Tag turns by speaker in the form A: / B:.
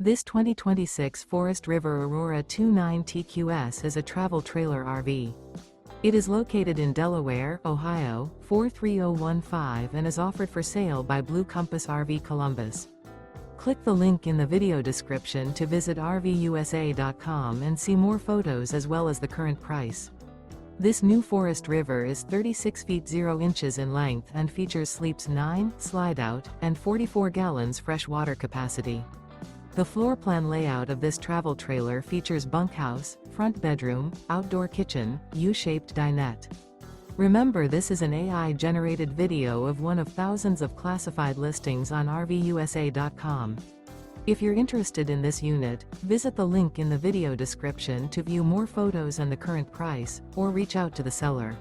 A: This 2026 Forest River Aurora 29 TQS is a travel trailer RV. It is located in Delaware, Ohio, 43015 and is offered for sale by Blue Compass RV Columbus. Click the link in the video description to visit RVUSA.com and see more photos as well as the current price. This new Forest River is 36 feet 0 inches in length and features sleeps 9, Slideout, and 44 gallons fresh water capacity. The floor plan layout of this travel trailer features bunkhouse, front bedroom, outdoor kitchen, U-shaped dinette. Remember, this is an AI-generated video of one of thousands of classified listings on RVUSA.com. If you're interested in this unit, visit the link in the video description to view more photos and the current price, or reach out to the seller.